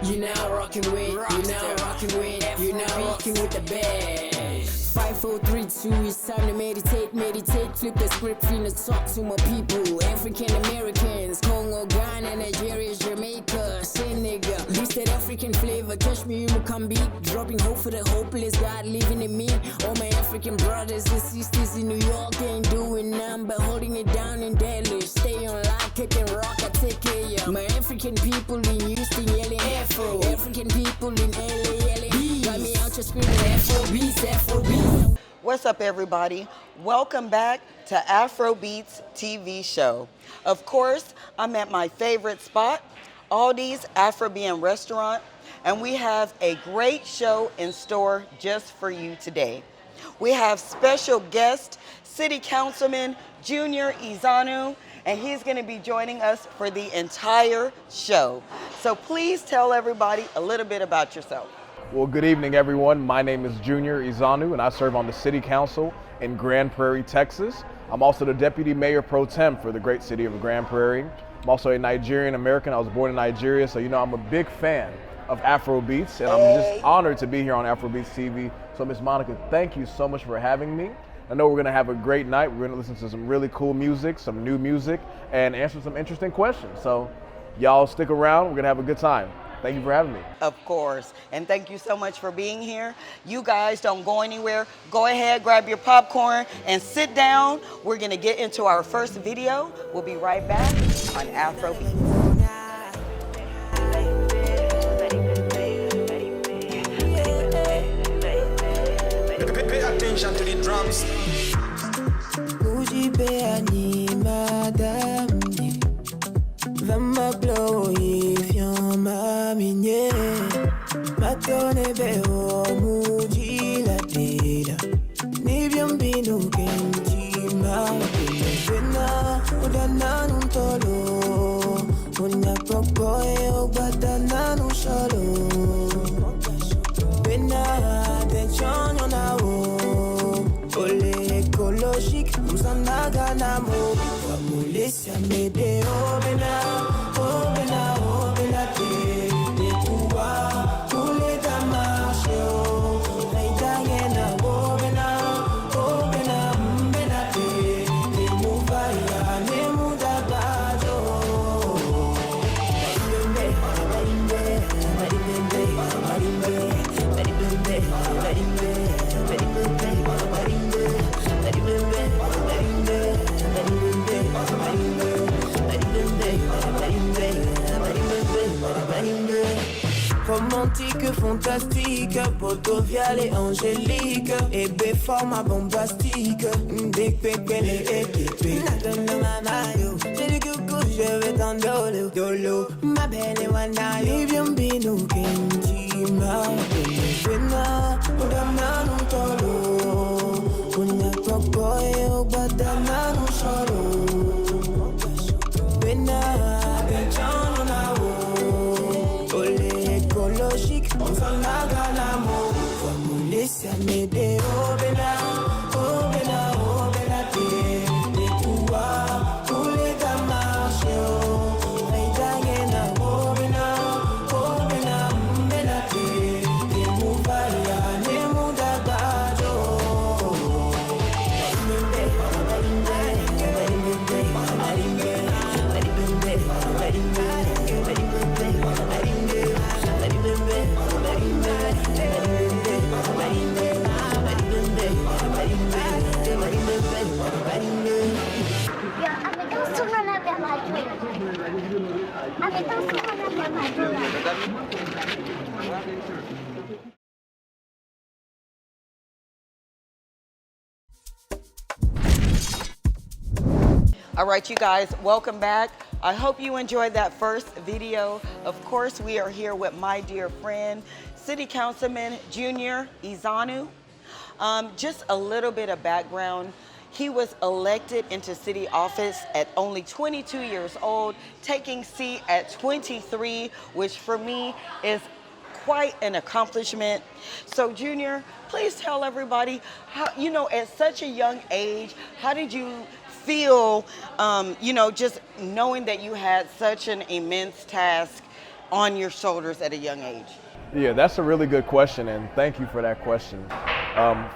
You now rocking with, you now rocking with, you now rocking with the best. 5, 4, 3, 2, it's time to meditate, meditate, flip the script, finna talk to my people. African Americans, Congo, Ghana, Nigeria, Jamaica, Senegal. Listed African flavor, catch me in Mozambique, dropping hope for the hopeless, God living in me. All my African brothers and sisters in New York ain't doing nothing but holding it down in Delhi. Stay on line, kick and rock, I take care of ya. My African people in Houston yelling Afro, African people in LA yelling got me out your screaming Afrobeats, Afrobeats. What's up, everybody? Welcome back to Afrobeats TV show. Of course, I'm at my favorite spot, Aldi's Afrobean restaurant, and we have a great show in store just for you today. We have special guest, City Councilman Junior Ezeonu, and he's going to be joining us for the entire show. So please tell everybody a little bit about yourself. Well, good evening, everyone. My name is Junior Ezeonu, and I serve on the City Council in Grand Prairie, Texas. I'm also the Deputy Mayor Pro Tem for the great city of Grand Prairie. I'm also a Nigerian American. I was born in Nigeria, so you know I'm a big fan of Afrobeats, and I'm just honored to be here on Afrobeats TV. So, Miss Monica, thank you so much for having me. I know we're going to have a great night. We're going to listen to some really cool music, some new music, and answer some interesting questions. So, y'all stick around. We're going to have a good time. Thank you for having me. Of course, and thank you so much for being here. You guys don't go anywhere. Go ahead, grab your popcorn and sit down. We're gonna get into our first video. We'll be right back on Afrobeats. Pay attention to the drums. Vama blow if you're mommy, yeah. Matone beo muji la dida. Nibium binu kenji ma. Vena udana nuntolo. Unya popoe obadana nushalo. Vena tension yonawo. Ole ekologique, muzanaga namo. Vamulesya mede obena, obena, obena te. Netuwa, kule damashe o. Naitange na obena, obena, mbena te. Nemuvaya, nemudabajo. Marimbe, marimbe, marimbe, marimbe, marimbe, marimbe, romantique, fantastique, potovial et angélique, et format bombastique, des pépés et pépés. J'ai du coucou, je vais t'en dolo, ma belle et wana, libium binu kenji ma, bena, udana nuntolo, kunya popoe obadana nusholo, bena, benchano na wo, ole ekologique, on s'en a galamo, vamulesya mede obena, obena, obena te, netuwa, kule damashe o, naitange na obena, obena, mbena te, nemuvaya, nemudabajo. All right, you guys, welcome back. I hope you enjoyed that first video. Of course, we are here with my dear friend, City Councilman Junior Ezeonu. Just a little bit of background. He was elected into city office at only 22 years old, taking seat at 23, which for me is quite an accomplishment. So Junior, please tell everybody, how, you know, at such a young age, how did you feel, you know, just knowing that you had such an immense task on your shoulders at a young age? Yeah, that's a really good question, and thank you for that question.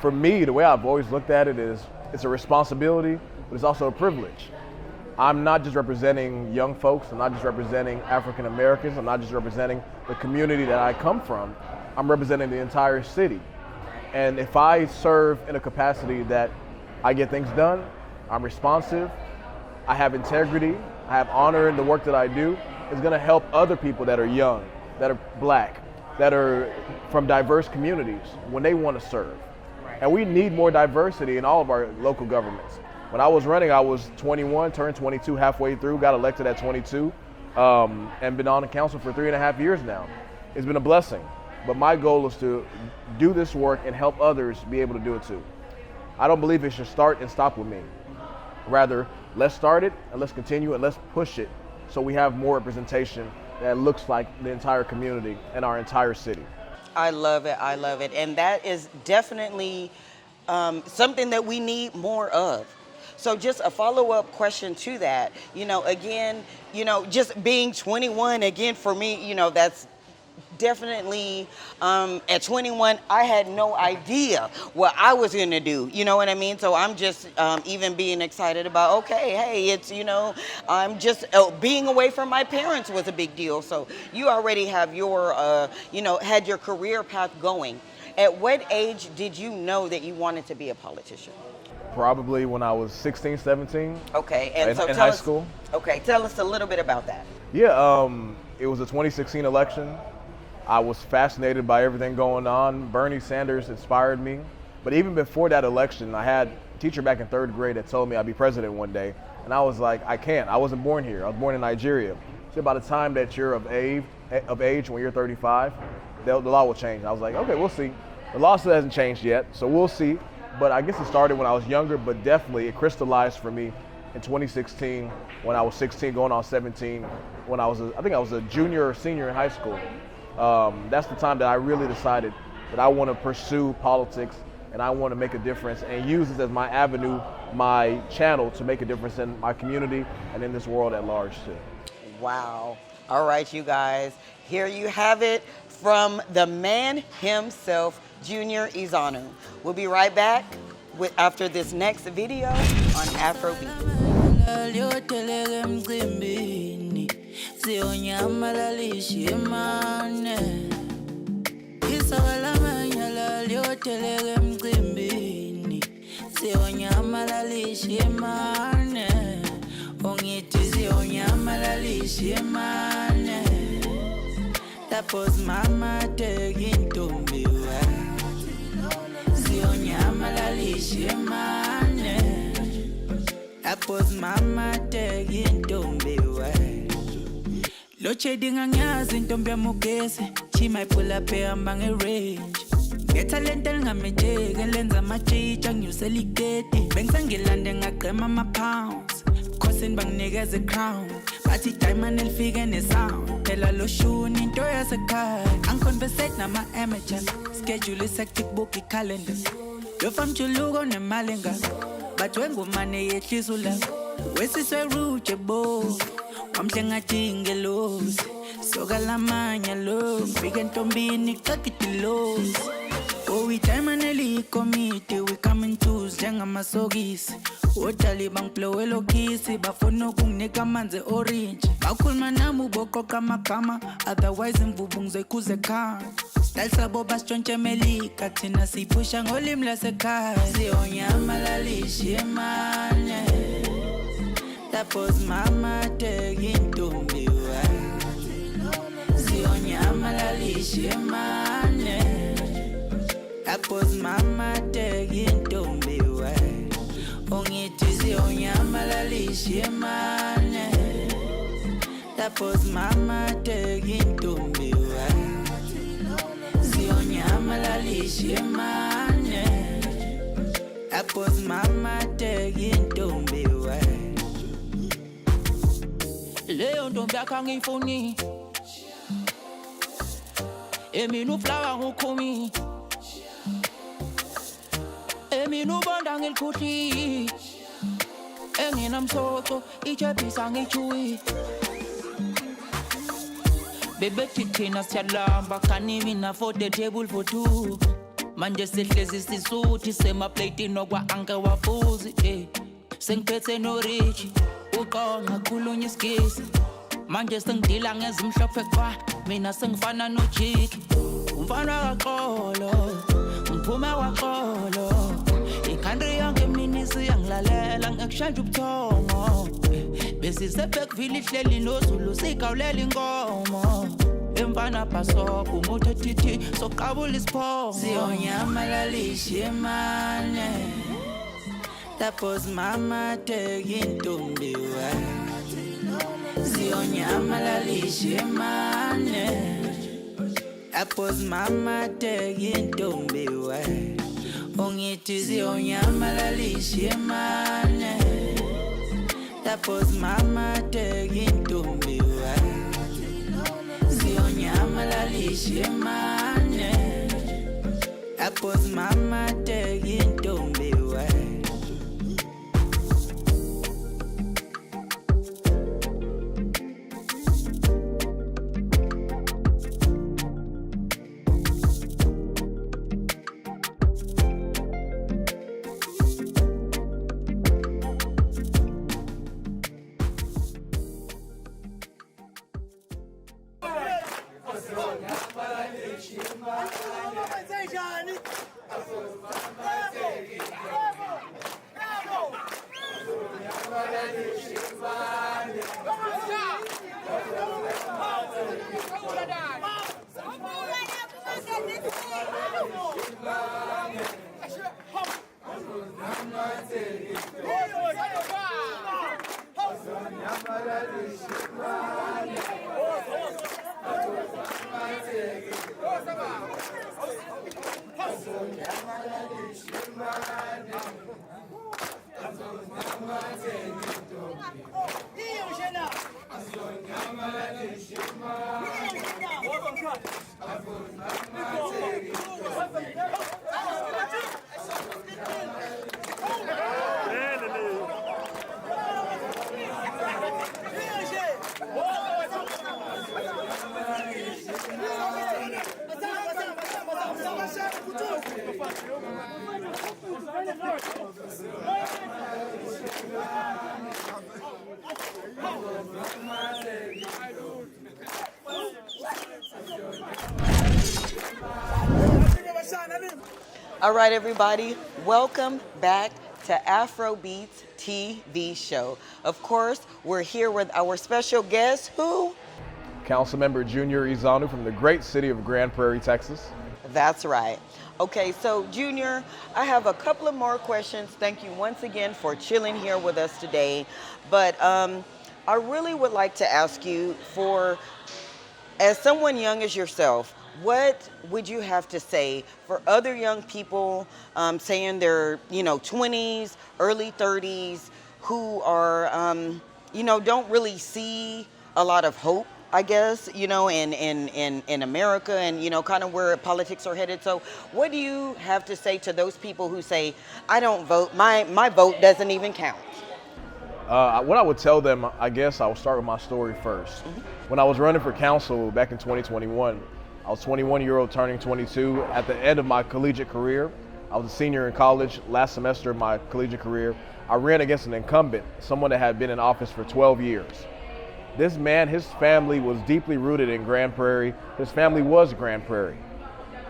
For me, the way I've always looked at it is it's a responsibility, but it's also a privilege. I'm not just representing young folks, I'm not just representing African Americans, I'm not just representing the community that I come from, I'm representing the entire city. And if I serve in a capacity that I get things done, I'm responsive, I have integrity, I have honor in the work that I do, it's gonna help other people that are young, that are black, that are from diverse communities when they want to serve. And we need more diversity in all of our local governments. When I was running, I was 21, turned 22 halfway through, got elected at 22, and been on the council for 3.5 years now. It's been a blessing, but my goal is to do this work and help others be able to do it too. I don't believe it should start and stop with me. Rather, let's start it and let's continue and let's push it so we have more representation that looks like the entire community and our entire city. I love it, I love it. And that is definitely something that we need more of. So just a follow-up question to that, again, just being 21, again, for me, that's definitely, at 21, I had no idea what I was gonna do, you know what I mean? So I'm just even being excited about, okay, hey, it's, I'm just, being away from my parents was a big deal. So you already have your, had your career path going. At what age did you know that you wanted to be a politician? Probably when I was 16, 17. Okay, and so in tell high us, school. Okay, tell us a little bit about that. Yeah, it was a 2016 election. I was fascinated by everything going on. Bernie Sanders inspired me. But even before that election, I had a teacher back in 3rd grade that told me I'd be president one day. And I was like, I can't. I wasn't born here. I was born in Nigeria. So by the time that you're of age when you're 35, the law will change. And I was like, okay, we'll see. The law still hasn't changed yet, so we'll see. But I guess it started when I was younger, but definitely it crystallized for me in 2016 when I was 16 going on 17, when I think I was a junior or senior in high school. That's the time that I really decided that I want to pursue politics and I want to make a difference and use this as my avenue, my channel to make a difference in my community and in this world at large too. Wow. All right, you guys, here you have it from the man himself, Junior Ezeonu. We'll be right back after this next video on Afrobeat. Tapos mama taking tumbiwa Zionyama lalishe mane Tapos mama taking tumbiwa Loche dinga nyazi ntombia mugese Chima ipula pea mbange range Get a lentel nga metege lenza machicha nyuseligeti Bengsangilande nga krema ma pounds Kosin bang niggas a crown Party time and elfige ne sound Tell a lo shun into as a card Unconversate na ma amateur Schedule is hectic bookie calendar Yo fam chulugo ne malinga But when go mane ye chisula Wesi swe ruche bo Wamtenga tinge los Soga la manya lo Bigen tombini kakiti los Oh, we time and eli committee, we coming Tuesday, jenga masogisi. Otali bang plowelo kisi, bafono kung neka manze orange. Bakul manamu boko kama, otherwise mvubungze kuze kan. Style sabo bastonche melika, tina si pushang olim la sekai. Zionyama lalishi mane, tapos mama tegin tumbiwa. Zionyama lalishi mane. Tapos mama tegin tumbiwa Ongitizi onyama lalishe mane Tapos mama tegin tumbiwa Zionyama lalishe mane Tapos mama tegin tumbiwa Leo ndombia kangifuni Emi nu flower hukumi Emi nu bandang il kuti Engin am soto Iche pisang ichui bebethi thina siyalamba can't even afford the table for two. Manje sihlezi sisuthi semaplatini okwa-anke wafuzi sengiphethe no-Richi uqonga khulunya isigisi manje sengidila ngezimhlophe qwa mina sengifana no-Jiki umfana kaxolo ngiphume kwaxolo ikhantri yonke mina isiyangilalela ngekushanje ubuthongo besisebhekvile ihleli nozulu sigawulela inkomo emfana bhasopo umuntu ethithi soqabula isiphongo siyonyamalalisha emane lapho's mama tekintombi wa siyonyamalalisha emane lapho's mama tekintombi wa ungithi siyonyamalalisha emane lapho's mama tekintombi wa siyonyamalalisha emane lapho's mama tekintombi wa All right, everybody, welcome back to Afrobeats TV show. Of course, we're here with our special guest, who? Councilmember Junior Ezeonu from the great city of Grand Prairie, Texas. That's right. Okay, so Junior, I have a couple of more questions. Thank you once again for chilling here with us today. But I really would like to ask you as someone young as yourself, what would you have to say for other young people, say in their 20s, early 30s, who are, don't really see a lot of hope, I guess, in America and, kind of where politics are headed. So what do you have to say to those people who say, I don't vote, my vote doesn't even count? What I would tell them, I guess I'll start with my story first. Mm-hmm. When I was running for council back in 2021, I was 21-year-old turning 22. At the end of my collegiate career, I was a senior in college, last semester of my collegiate career. I ran against an incumbent, someone that had been in office for 12 years. This man, his family was deeply rooted in Grand Prairie. His family was Grand Prairie.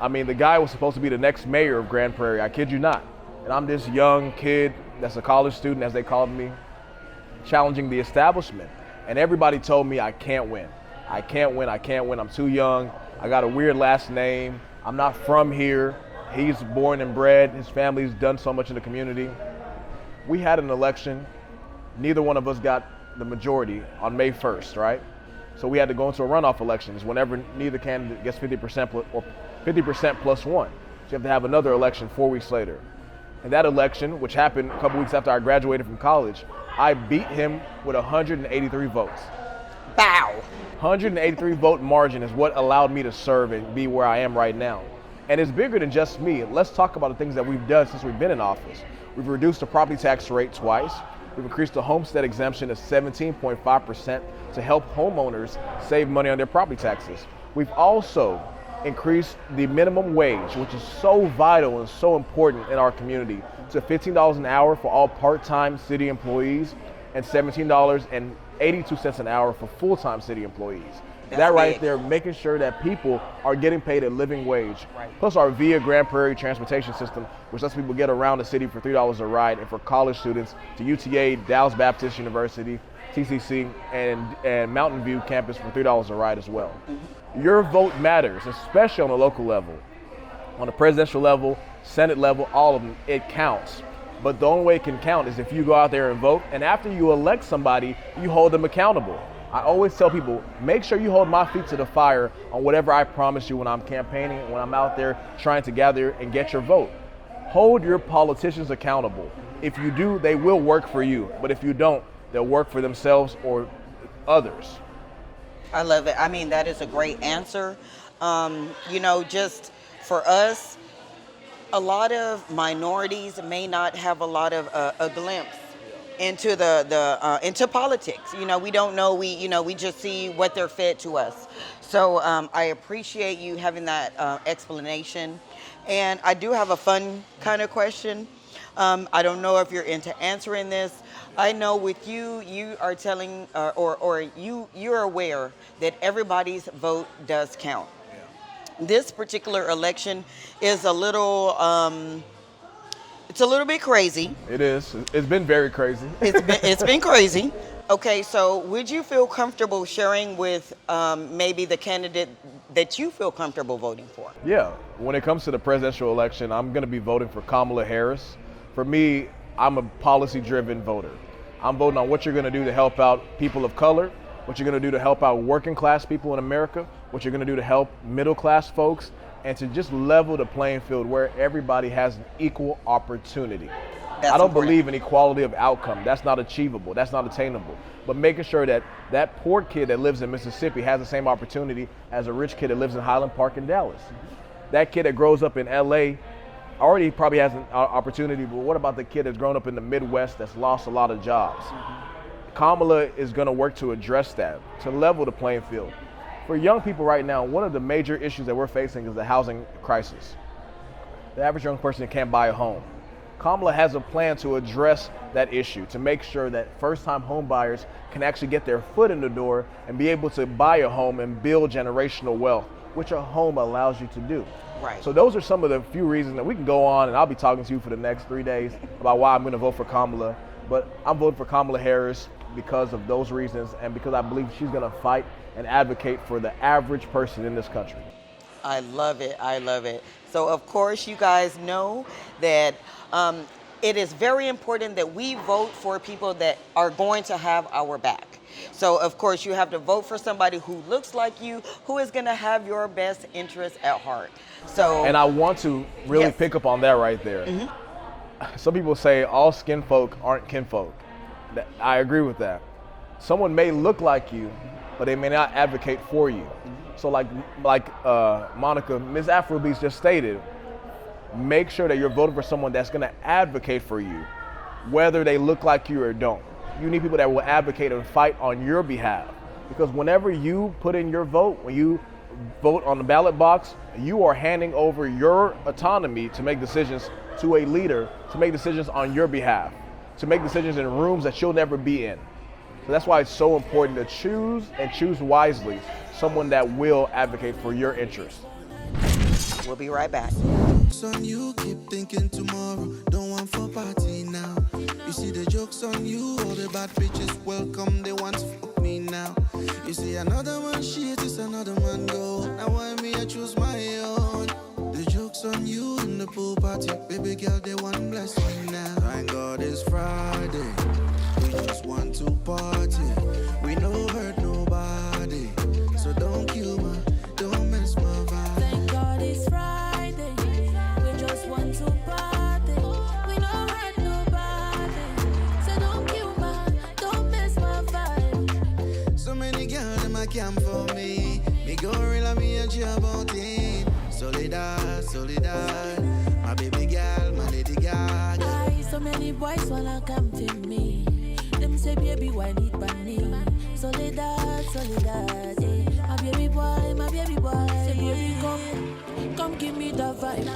I mean, the guy was supposed to be the next mayor of Grand Prairie, I kid you not. And I'm this young kid that's a college student, as they called me, challenging the establishment. And everybody told me I can't win. I can't win, I'm too young. I got a weird last name. I'm not from here. He's born and bred. His family's done so much in the community. We had an election. Neither one of us got the majority on May 1st, right? So we had to go into a runoff elections whenever neither candidate gets 50% or 50% plus one. So you have to have another election 4 weeks later. And that election, which happened a couple weeks after I graduated from college, I beat him with 183 votes. Bow. 183 vote margin is what allowed me to serve and be where I am right now. And it's bigger than just me. Let's talk about the things that we've done since we've been in office. We've reduced the property tax rate twice. We've increased the homestead exemption to 17.5% to help homeowners save money on their property taxes. We've also increased the minimum wage, which is so vital and so important in our community, to $15 an hour for all part-time city employees and $17.82 an hour for full-time city employees. That right there, making sure that people are getting paid a living wage. Right. Plus our VIA Grand Prairie transportation system, which lets people get around the city for $3 a ride, and for college students to UTA, Dallas Baptist University, TCC, and Mountain View campus for $3 a ride as well. Mm-hmm. Your vote matters, especially on the local level. On the presidential level, Senate level, all of them, it counts. But the only way it can count is if you go out there and vote, and after you elect somebody, you hold them accountable. I always tell people, make sure you hold my feet to the fire on whatever I promise you when I'm campaigning, when I'm out there trying to gather and get your vote. Hold your politicians accountable. If you do, they will work for you. But if you don't, they'll work for themselves or others. I love it. I mean, that is a great answer. You know, just for us, a lot of minorities may not have a lot of a glimpse into into politics. You know, we don't know. We just see what they're fed to us. So I appreciate you having that explanation. And I do have a fun kind of question. I don't know if you're into answering this. I know with you, you are telling, or you're aware that everybody's vote does count. Yeah. This particular election is a little. It's a little bit crazy. It is. It's been very crazy. It's been crazy. Okay, so would you feel comfortable sharing with maybe the candidate that you feel comfortable voting for? Yeah. When it comes to the presidential election, I'm going to be voting for Kamala Harris. For me, I'm a policy-driven voter. I'm voting on what you're going to do to help out people of color, what you're going to do to help out working-class people in America, what you're going to do to help middle-class folks, and to just level the playing field where everybody has an equal opportunity. I don't believe in equality of outcome. That's not achievable. That's not attainable. But making sure that that poor kid that lives in Mississippi has the same opportunity as a rich kid that lives in Highland Park in Dallas. That kid that grows up in LA already probably has an opportunity, but what about the kid that's grown up in the Midwest that's lost a lot of jobs? Kamala is going to work to address that, to level the playing field. For young people right now, one of the major issues that we're facing is the housing crisis. The average young person can't buy a home. Kamala has a plan to address that issue, to make sure that first-time home buyers can actually get their foot in the door and be able to buy a home and build generational wealth, which a home allows you to do. Right. So those are some of the few reasons that we can go on, and I'll be talking to you for the next 3 days about why I'm going to vote for Kamala. But I'm voting for Kamala Harris because of those reasons and because I believe she's going to fight and advocate for the average person in this country. I love it. I love it. So, of course, you guys know that it is very important that we vote for people that are going to have our back. So, of course, you have to vote for somebody who looks like you, who is going to have your best interests at heart. So, and I want to really pick up on that right there. Mm-hmm. Some people say all skin folk aren't kinfolk. I agree with that. Someone may look like you, but they may not advocate for you. So like Monica, Ms. Afrobeats just stated, make sure that you're voting for someone that's gonna advocate for you, whether they look like you or don't. You need people that will advocate and fight on your behalf. Because whenever you put in your vote, when you vote on the ballot box, you are handing over your autonomy to make decisions to a leader, to make decisions on your behalf, to make decisions in rooms that you'll never be in. So that's why it's so important to choose and choose wisely someone that will advocate for your interests. We'll be right back. On you, keep thinking tomorrow. Don't want for party now. You see the jokes on you, all the bad bitches welcome. They want to fuck me now. You see another man shit is another man go. Now why me I choose my own? The jokes on you in the pool party, baby girl they want bless me now. Thank God it's Friday. We just want to party. We no hurt nobody. So don't kill my, don't mess my vibe. Thank God it's Friday. We just want to party. We don't hurt nobody. So don't kill my, don't mess my vibe. So many girls in my camp for me. Me gorilla, me a job on team. Solidar, solidar. My baby girl, my lady gaga. So many boys wanna come to me. Them say baby why need bunny. Soledad, soledad, eh. My baby boy, my baby boy. Say baby come give me the vibe.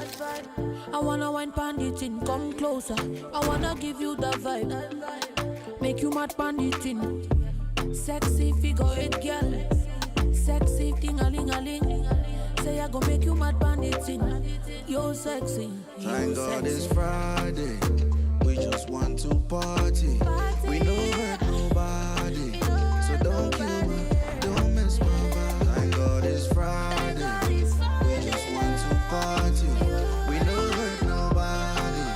I wanna wine panditin, come closer. I wanna give you the vibe. Make you mad panditin. Sexy figure eight girl. Sexy ting-a-ling-a-ling. Say I go make you mad panditin. You're sexy. Thank God it's Friday. We just want to party. We don't hurt nobody. So don't kill me, don't mess my vibe. Thank God it's Friday. We just want to party. We don't hurt nobody.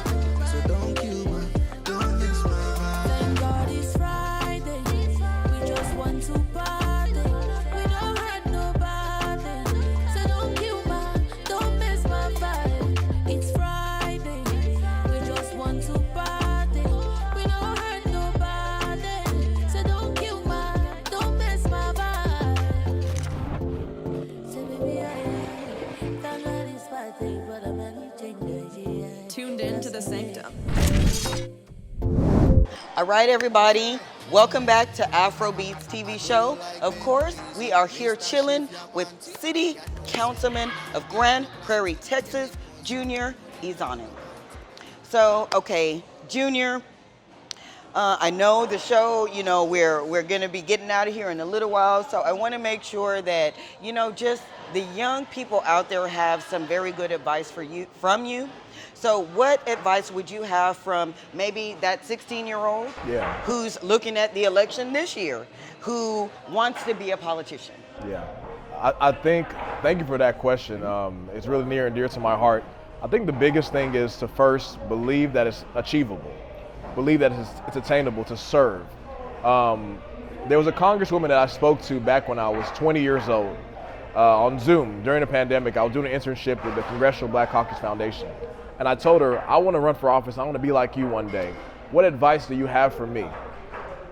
So don't kill me, don't mess my vibe. Thank God it's Friday. We just want to party. We don't hurt nobody. So don't kill my, don't miss my vibe. It's Friday. We just want to party. We don't hurt nobody. So don't kill my, don't miss my vibe. Say baby, thank God it's Friday, but I'm not changing. Tuned in to the sanctum. All right, everybody. Welcome back to Afrobeats TV show. Of course, we are here chilling with City Councilman of Grand Prairie, Texas, Junior Ezeonu. So, okay, Junior, I know the show, you know, we're going to be getting out of here in a little while, so I want to make sure that, you know, just the young people out there have some very good advice from you. So what advice would you have from maybe that 16-year-old who's looking at the election this year, who wants to be a politician? Yeah, I think, thank you for that question. It's really near and dear to my heart. I think the biggest thing is to first believe that it's achievable, believe that it's attainable to serve. There was a congresswoman that I spoke to back when I was 20 years old on Zoom during the pandemic. I was doing an internship with the Congressional Black Caucus Foundation. And I told her, I want to run for office. I want to be like you one day. What advice do you have for me?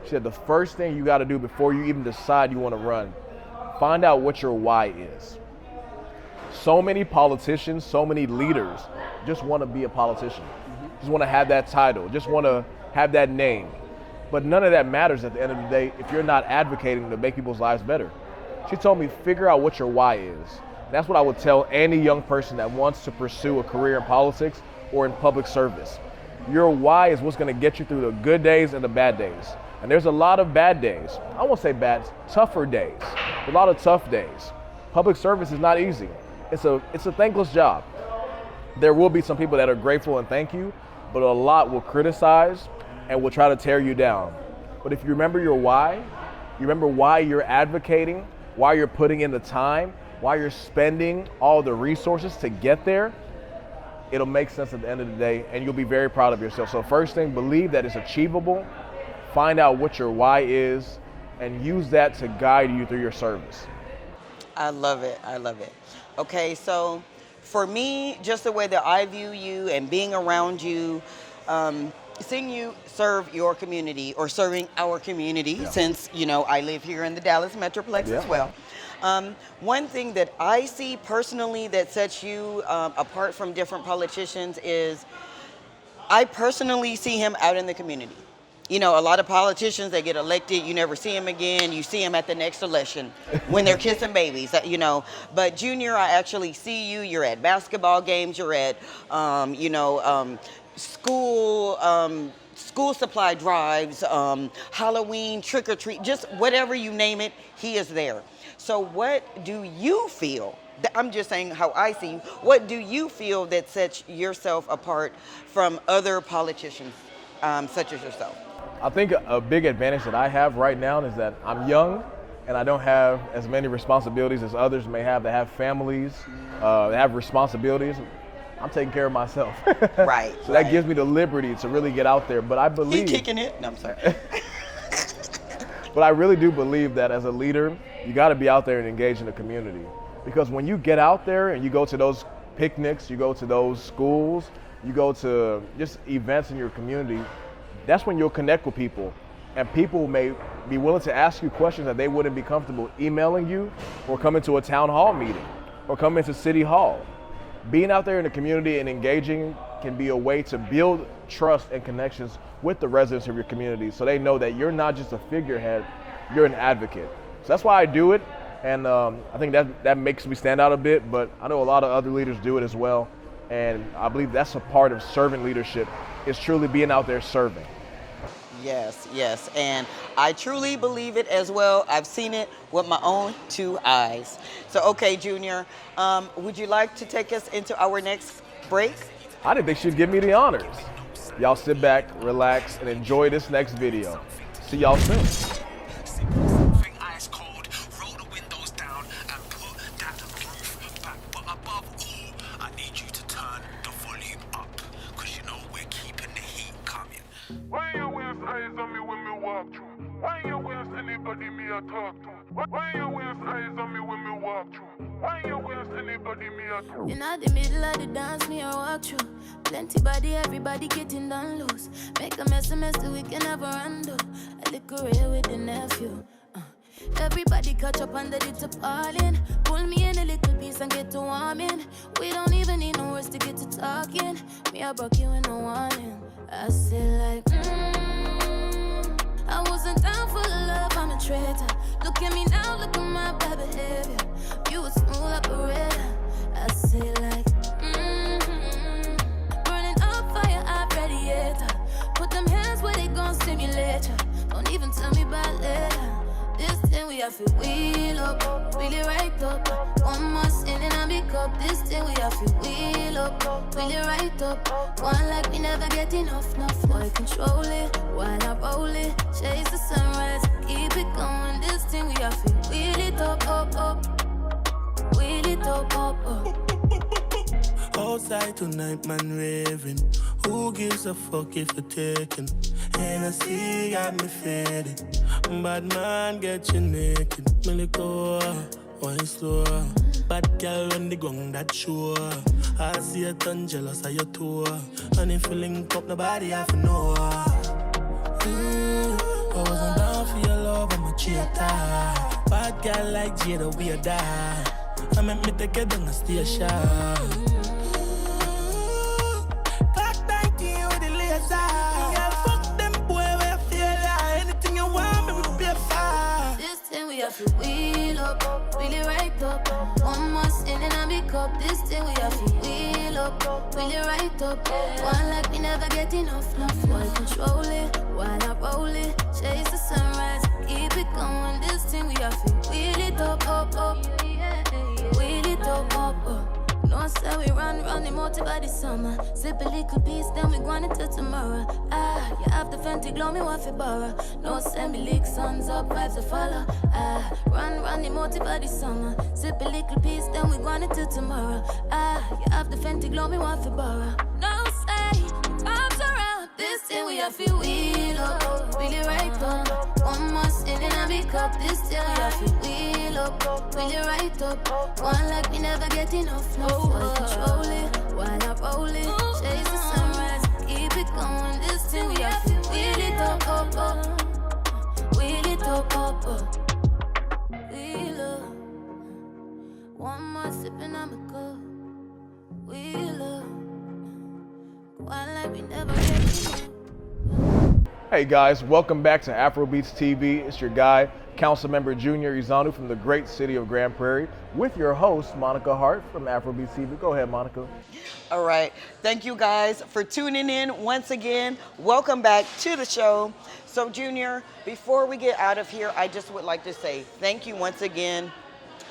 She said, the first thing you got to do before you even decide you want to run, find out what your why is. So many politicians, so many leaders just want to be a politician, just want to have that title, just want to have that name. But none of that matters at the end of the day if you're not advocating to make people's lives better. She told me, figure out what your why is. That's what I would tell any young person that wants to pursue a career in politics or in public service. Your why is what's going to get you through the good days and the bad days. And there's a lot of bad days. I won't say bad, tougher days. A lot of tough days. Public service is not easy. It's a thankless job. There will be some people that are grateful and thank you, but a lot will criticize and will try to tear you down. But if you remember your why, you remember why you're advocating, why you're putting in the time, why you're spending all the resources to get there, it'll make sense at the end of the day and you'll be very proud of yourself. So first thing, believe that it's achievable, find out what your why is, and use that to guide you through your service. I love it, I love it. Okay, so for me, just the way that I view you and being around you, seeing you serve your community or serving our community, since, you know, I live here in the Dallas Metroplex as well. One thing that I see personally that sets you apart from different politicians is I personally see him out in the community. You know, a lot of politicians, they get elected, you never see them again, you see them at the next election when they're kissing babies, you know. But Junior, I actually see you, you're at basketball games, you're at, school supply drives, Halloween, trick or treat, just whatever you name it, he is there. So what do you feel, I'm just saying how I see you, what do you feel that sets yourself apart from other politicians such as yourself? I think a big advantage that I have right now is that I'm young and I don't have as many responsibilities as others may have. They have families, they have responsibilities. I'm taking care of myself. Right. So that gives me the liberty to really get out there. But I believe— He kicking it? No, I'm sorry. But I really do believe that as a leader, you got to be out there and engage in the community. Because when you get out there and you go to those picnics, you go to those schools, you go to just events in your community, that's when you'll connect with people. And people may be willing to ask you questions that they wouldn't be comfortable emailing you or coming to a town hall meeting or coming to City Hall. Being out there in the community and engaging can be a way to build trust and connections with the residents of your community so they know that you're not just a figurehead, you're an advocate. So that's why I do it, and I think that makes me stand out a bit, but I know a lot of other leaders do it as well, and I believe that's a part of servant leadership, is truly being out there serving. Yes, yes, and I truly believe it as well. I've seen it with my own 2 eyes. So, okay, Junior, would you like to take us into our next break? I didn't think she'd give me the honors. Y'all sit back, relax, and enjoy this next video. See y'all soon. Something ice cold, roll the windows down and put that roof back. But above all, I need you to turn the volume up, cause you know we're keeping the heat coming. Why you waste eyes on me when me walk through? Why you waste anybody me a talk to? Why you waste eyes on me when me walk through? Why you waste anybody me a talk to? In the middle of the dance, me a walk through. Plenty body, everybody getting done loose. Make a mess so we can have a undo. A little real with the nephew. Everybody catch up under the tarpaulin. Pull me in a little piece and get to warming. We don't even need no words to get to talking. Me I broke you in no warning. I say like, I wasn't down for love, I'm a traitor. Look at me now, look at my bad behavior. You a smooth operator. I say like, burning up fire, I radiator. Put them hands where they gon' stimulate ya. Don't even tell me about later. This thing we have to wheel up, really right up. One more sin and I make up. This thing we have to wheel up, really right up. One like we never get enough. Boy, control it while I roll it. Chase the sunrise, keep it going. This thing we have to wheel it up, wheel it up. Outside tonight, man raving. Who gives a fuck if you're taking? Hennessy got me fading. Bad man get you naked. Me lick wine slow. Bad girl when the gong that show. I see a ton jealous of your tour. And if you link up, nobody have to know. I wasn't down for your love, I'm a cheater. Bad girl like Jada, we a die. I meant me take it down the station. Yeah, fuck them boy, where feel like anything you want, me will be a fire. This thing we have to wheel up, really right up. One more sin and I make up. This thing we have to wheel up, really right up. One like we never get enough. Boy, control it while I roll it. Chase the sunrise, keep it going. This thing we have to wheel it up. Wheel it up. No, I say we run the motive by the summer. Sip a little piece, then we going into tomorrow. You have the Fenty glow, me want to borrow. No, send me lick, suns up, vibes to follow. Run the motive by the summer. Sip a little piece, then we going into tomorrow. You have the Fenty glow, me want to borrow. No, say, arms around. This thing we have to wheel up, really right up. One more sin and I make up. This thing we have to wheel up, really right up. One like we never get enough. Boy, control it while I roll it. Chase the sunrise, keep it going. This thing we have to wheel it up. Wheel it up. Wheel up. One more sip and I'm a cup. Wheel up. One like we never get enough. Hey guys, welcome back to Afrobeats TV. It's your guy, Councilmember Junior Ezeonu from the great city of Grand Prairie, with your host, Monica Hart from Afrobeats TV. Go ahead, Monica. All right. Thank you guys for tuning in once again. Welcome back to the show. So, Junior, before we get out of here, I just would like to say thank you once again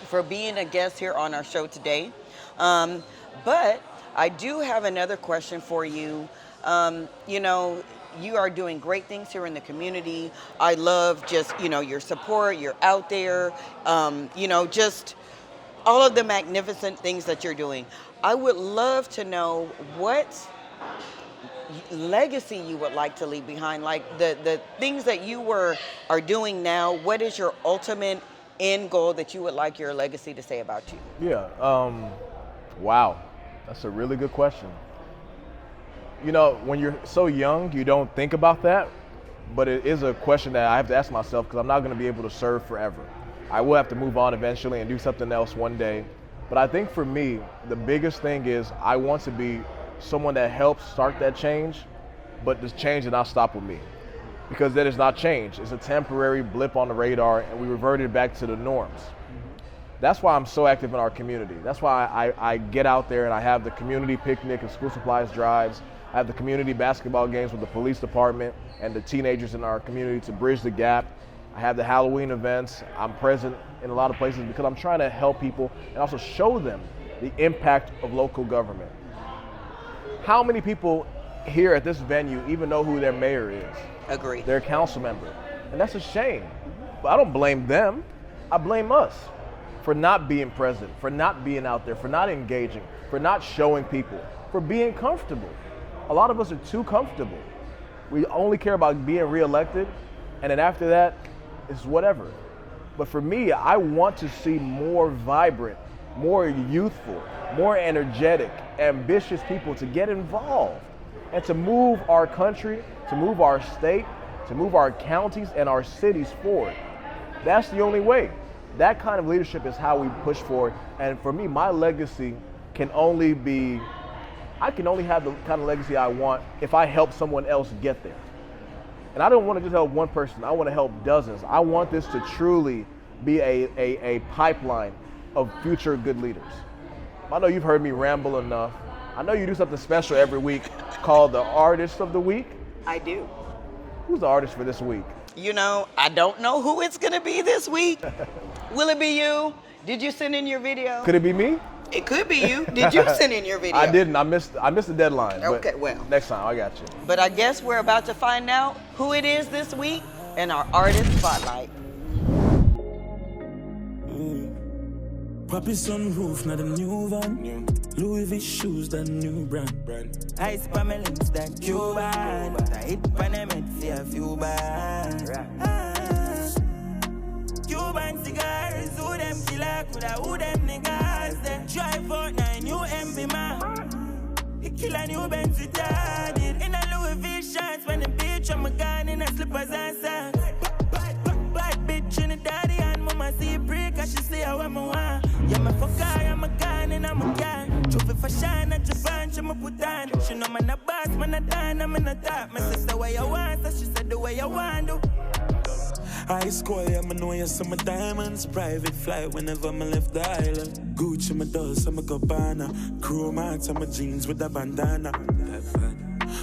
for being a guest here on our show today. But I do have another question for you. You are doing great things here in the community. I love just, your support. You're out there, just all of the magnificent things that you're doing. I would love to know what legacy you would like to leave behind, like the things that you are doing now. What is your ultimate end goal that you would like your legacy to say about you? Yeah, wow, that's a really good question. When you're so young, you don't think about that, but it is a question that I have to ask myself because I'm not going to be able to serve forever. I will have to move on eventually and do something else one day. But I think for me, the biggest thing is I want to be someone that helps start that change, but this change did not stop with me. Because that is not change. It's a temporary blip on the radar, and we reverted back to the norms. That's why I'm so active in our community. That's why I get out there and I have the community picnic and school supplies drives. I have the community basketball games with the police department and the teenagers in our community to bridge the gap. I have the Halloween events. I'm present in a lot of places because I'm trying to help people and also show them the impact of local government. How many people here at this venue even know who their mayor is? Agree. Their council member. And that's a shame. But I don't blame them. I blame us for not being present, for not being out there, for not engaging, for not showing people, for being comfortable. A lot of us are too comfortable. We only care about being reelected, and then after that, it's whatever. But for me, I want to see more vibrant, more youthful, more energetic, ambitious people to get involved and to move our country, to move our state, to move our counties and our cities forward. That's the only way. That kind of leadership is how we push forward. And for me, my legacy can only be, I can only have the kind of legacy I want if I help someone else get there. And I don't want to just help one person, I want to help dozens. I want this to truly be a pipeline of future good leaders. I know you've heard me ramble enough. I know you do something special every week called the Artist of the Week. I do. Who's the artist for this week? You know, I don't know who it's gonna be this week. Will it be you? Did you send in your video? Could it be me? It could be you. Did you send in your video? I didn't. I missed the deadline. Okay, but well. next time, I got you. But I guess we're about to find out who it is this week in our Artist Spotlight. Poppy sunroof, not a new van. Louis V shoes, that new brand. Ice pa my lips, that Cuban. But I hit pan them head for a few bands. Cuban cigars, who them killer, coulda who them niggas. They drive out 9 new MB man. He kill a new Benz retarded. In a Louis V shorts, when the bitch on my gun in a slippers and socks. Bad bitch in the daddy and mama see a break, and she say how I'm a want. Yeah, my fucker, I'm a gun and I'm a gun. Trophy for shine at Japan, she me put on. She know man a boss, man a done, I'm in a top. My sister way you want, so she said the way you want to. I score, yeah, I know you some diamonds. Private flight whenever I left the island. Gucci my dust, I'm a cabana. Crew mats, I'm a jeans with a bandana.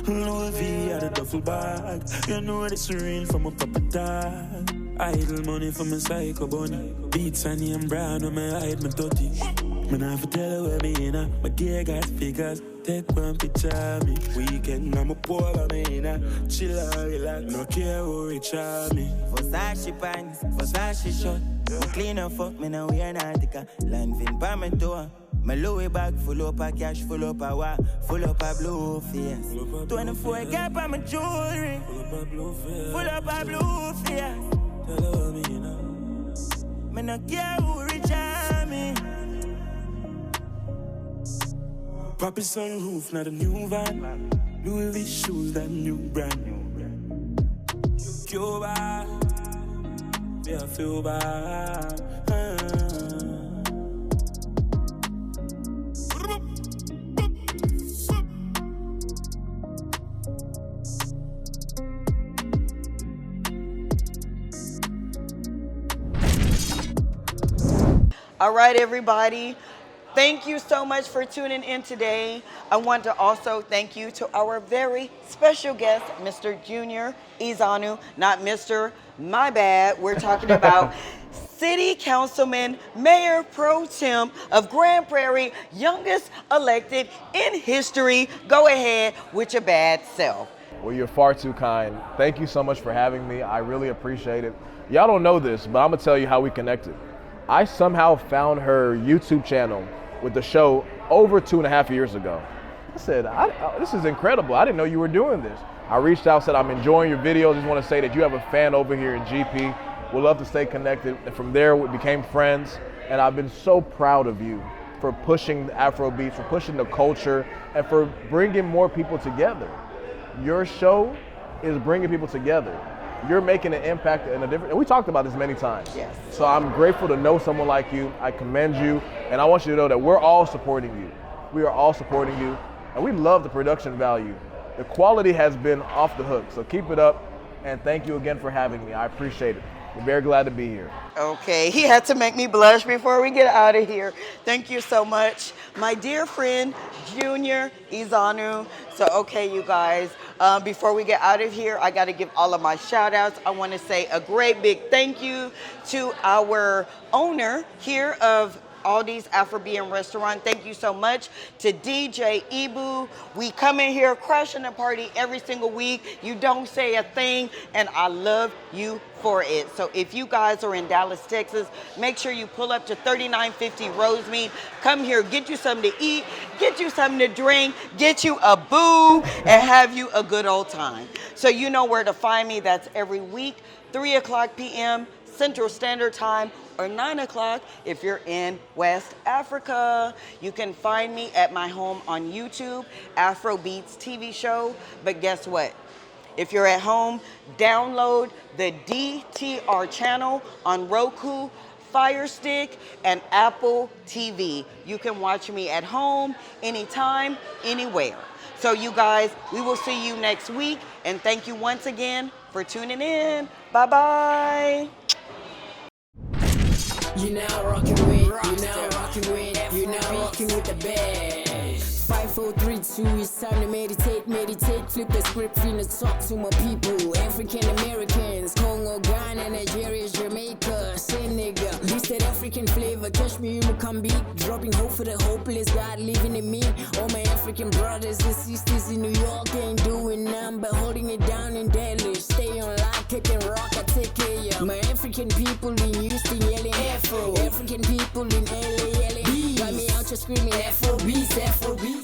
Louis V at a duffel bag. You know it's real from a papa dog. Idle money for my psycho bunny. Beats and name brand when I hide my dirty. Man, I have to tell her where me in. My gear got figures. Take one picture of me. Weekend, I'm a poor man. Chill out, relax. No care who rich on me. Versace pants, Versace shirt. Clean up, fuck me now, we an article. Landing by my door. My Louis bag full up of cash, full up of what? Full up of blue face. 24 gap on my jewelry. Full up of blue face. Tell her me now. Me no care who rich on me. Poppy sunroof, not a new van. Louis V shoes, that new brand. Cuba, yeah, I feel bad. All right, everybody. Thank you so much for tuning in today. I want to also thank you to our very special guest, Mr. Junior Ezeonu, not Mr. My bad. We're talking about City Councilman, Mayor Pro Tem of Grand Prairie, youngest elected in history. Go ahead with your bad self. Well, you're far too kind. Thank you so much for having me. I really appreciate it. Y'all don't know this, but I'm gonna tell you how we connected. I somehow found her YouTube channel with the show over 2.5 years ago. I said, this is incredible. I didn't know you were doing this. I reached out, said, I'm enjoying your videos. Just want to say that you have a fan over here in GP. We'd love to stay connected. And from there, we became friends. And I've been so proud of you for pushing the Afrobeats, for pushing the culture, and for bringing more people together. Your show is bringing people together. You're making an impact and a difference. And we talked about this many times. Yes. So I'm grateful to know someone like you. I commend you. And I want you to know that we're all supporting you. We are all supporting you. and we love the production value. The quality has been off the hook, so keep it up, and thank you again for having me. I appreciate it. We're very glad to be here. Okay, he had to make me blush before we get out of here. Thank you so much. My dear friend, Junior Ezeonu. So, okay, you guys, before we get out of here, I got to give all of my shout outs. I want to say a great big thank you to our owner here of Aldi's Afrobean restaurant. Thank you so much to DJ Ibu. We come in here crashing the party every single week. You don't say a thing, and I love you for it. So if you guys are in Dallas, Texas, make sure you pull up to 3950 Rosemead. Come here, get you something to eat, get you something to drink, get you a boo, and have you a good old time. So you know where to find me. That's every week, 3 o'clock p.m. Central Standard Time, or 9 o'clock if you're in West Africa. You can find me at my home on YouTube, Afrobeats TV show. But guess what? If you're at home, download the DTR channel on Roku, Fire Stick, and Apple TV. You can watch me at home, anytime, anywhere. So you guys, we will see you next week, and thank you once again for tuning in. Bye-bye. You now rocking with, you now rocking with the best. 5, 4, 3, 2, it's time to meditate, flip the script, finna talk to my people. African Americans, Congo, Ghana, Nigeria, Jamaica, Senegal. Listed African flavor, catch me, you come beat. Dropping hope for the hopeless, God living in me. All my African brothers and sisters in New York ain't doing none but holding it down in Delhi. Stay on line, kick and rock, I take care of ya. My African people in Houston yelling Afro. African people in LA yelling. Got me out here screaming Afrobeats, Afrobeats.